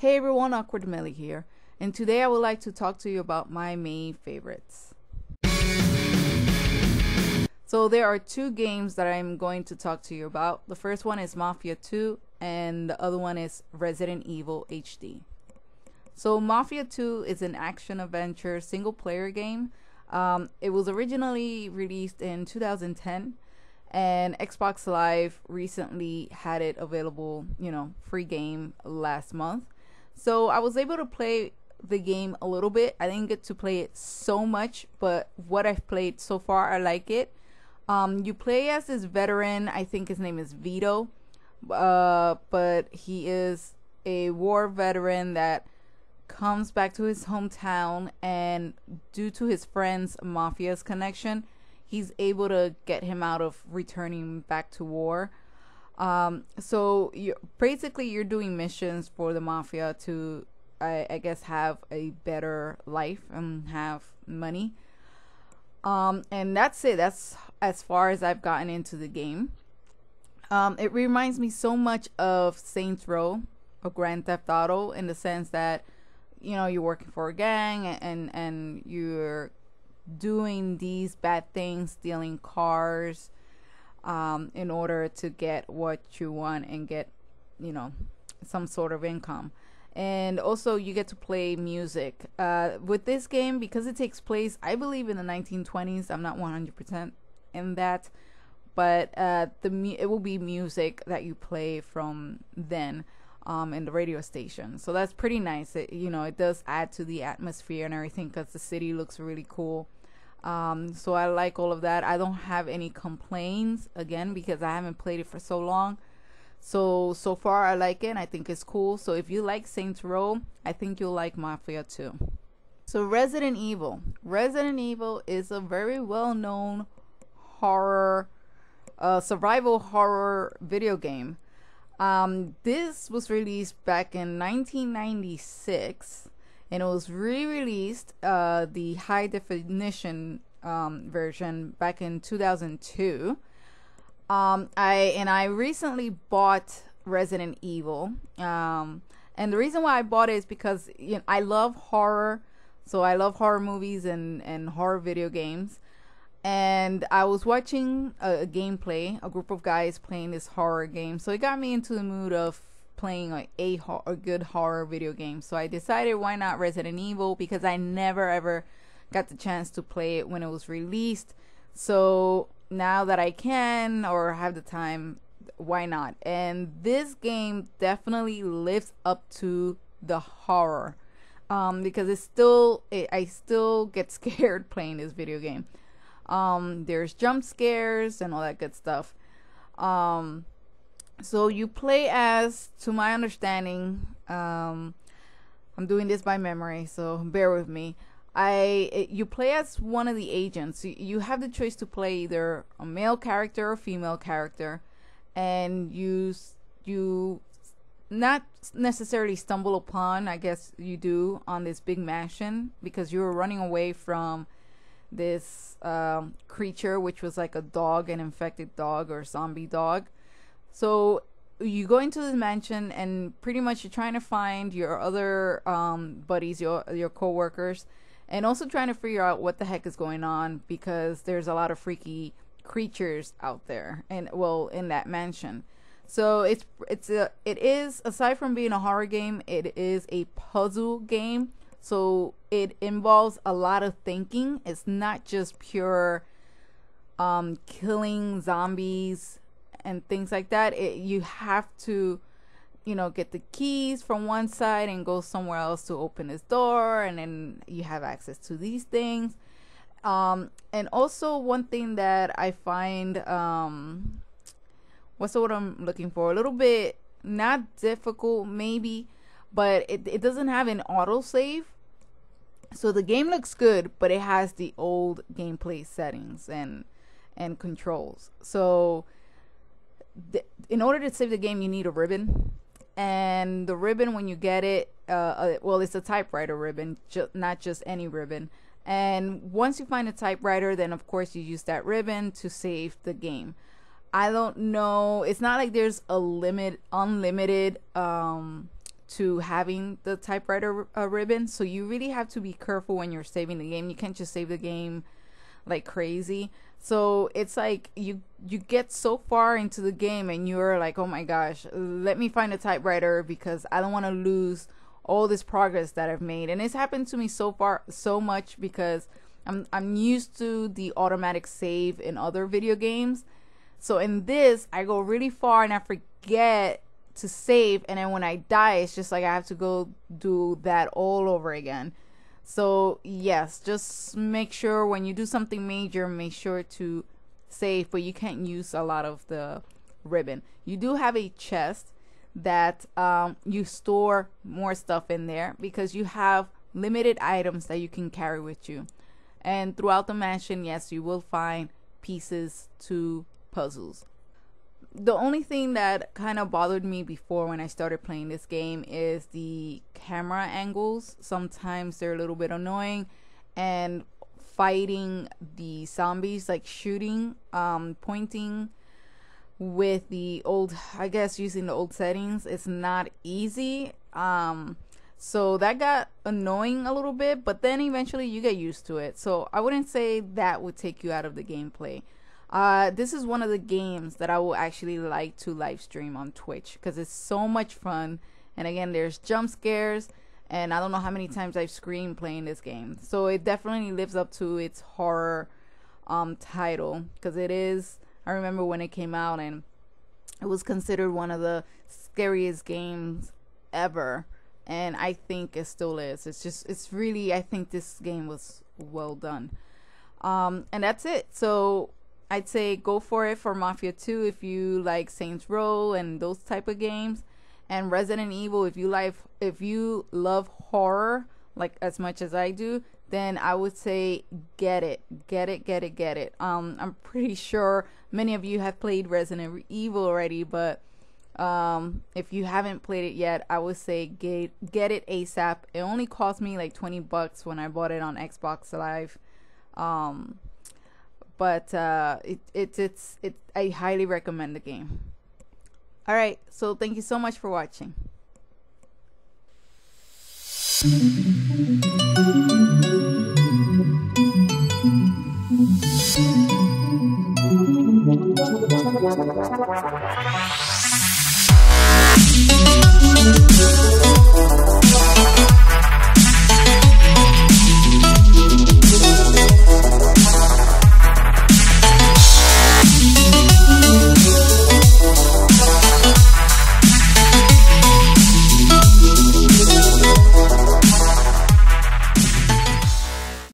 Hey everyone, AwkwardMillie here, and today I would like to talk to you about my main favorites. So there are two games that I'm going to talk to you about. The first one is Mafia 2 and the other one is Resident Evil HD. So Mafia 2 is an action-adventure single-player game. It was originally released in 2010, and Xbox Live recently had it available, free game last month. So I was able to play the game a little bit. I didn't get to play it so much, but what I've played so far, I like it. You play as this veteran, I think his name is Vito, but he is a war veteran that comes back to his hometown, and due to his friend's Mafia's connection, he's able to get him out of returning back to war. So you're doing missions for the Mafia to, I guess, have a better life and have money. And that's it. That's as far as I've gotten into the game. It reminds me so much of Saints Row or Grand Theft Auto, in the sense that, you're working for a gang and you're doing these bad things, stealing cars, in order to get what you want and get, some sort of income. And also you get to play music with this game, because it takes place, I believe, in the 1920s. I'm not 100% in that, but it will be music that you play from then in the radio station. So that's pretty nice. It does add to the atmosphere and everything, because the city looks really cool. So I like all of that. I don't have any complaints, again, because I haven't played it for so long. So far I like it, and I think it's cool. So if you like Saints Row, I think you'll like Mafia too. So Resident Evil is a very well-known horror, survival horror video game. This was released back in 1996, and it was re-released, the high definition version, back in 2002. I recently bought Resident Evil, and the reason why I bought it is because I love horror, so I love horror movies and horror video games. And I was watching a gameplay, a group of guys playing this horror game, so it got me into the mood of playing a good horror video game. So I decided, why not Resident Evil, because I never ever got the chance to play it when it was released. So now that I can, or have the time, why not? And this game definitely lives up to the horror, because I still get scared playing this video game. There's jump scares and all that good stuff. So you play as, to my understanding, I'm doing this by memory, so bear with me. You play as one of the agents. You have the choice to play either a male character or female character, and you not necessarily stumble upon, I guess you do, on this big mansion, because you were running away from this creature, which was like a dog, an infected dog or zombie dog. So you go into the mansion, and pretty much you're trying to find your other buddies, your co-workers, and also trying to figure out what the heck is going on, because there's a lot of freaky creatures out there, and in that mansion. So it is, aside from being a horror game, it is a puzzle game. So it involves a lot of thinking. It's not just pure killing zombies and things like that. You have to, get the keys from one side and go somewhere else to open this door, and then you have access to these things. And also one thing that I find, what's the word I'm looking for? A little bit, not difficult maybe, but it doesn't have an autosave. So the game looks good, but it has the old gameplay settings and controls. So in order to save the game, you need a ribbon. And the ribbon, when you get it, it's a typewriter ribbon, not just any ribbon. And once you find a typewriter, then of course you use that ribbon to save the game. I don't know, it's not like there's a unlimited to having the typewriter ribbon. So you really have to be careful when you're saving the game. You can't just save the game like crazy. So it's like you get so far into the game and you're like, oh my gosh, let me find a typewriter because I don't want to lose all this progress that I've made. And it's happened to me so much because I'm used to the automatic save in other video games. So in this, I go really far and I forget to save, and then when I die, it's just like I have to go do that all over again. So yes, just make sure when you do something major, make sure to save, but you can't use a lot of the ribbon. You do have a chest that you store more stuff in there because you have limited items that you can carry with you. And throughout the mansion, yes, you will find pieces to puzzles. The only thing that kind of bothered me before when I started playing this game is the camera angles. Sometimes they're a little bit annoying, and fighting the zombies, like shooting, pointing with the old, I guess using the old settings, it's not easy. So that got annoying a little bit, but then eventually you get used to it. So I wouldn't say that would take you out of the gameplay. This is one of the games that I will actually like to live stream on Twitch because it's so much fun. And again, there's jump scares, and I don't know how many times I've screamed playing this game. So it definitely lives up to its horror title, because it is, I remember when it came out and it was considered one of the scariest games ever, and I think it still is. It's really, I think this game was well done. And that's it. So I'd say go for it for Mafia 2 if you like Saints Row and those type of games, and Resident Evil if you love horror like as much as I do, then I would say get it. I'm pretty sure many of you have played Resident Evil already, but if you haven't played it yet, I would say get it ASAP. It only cost me like $20 when I bought it on Xbox Live. But I highly recommend the game. All right, so thank you so much for watching.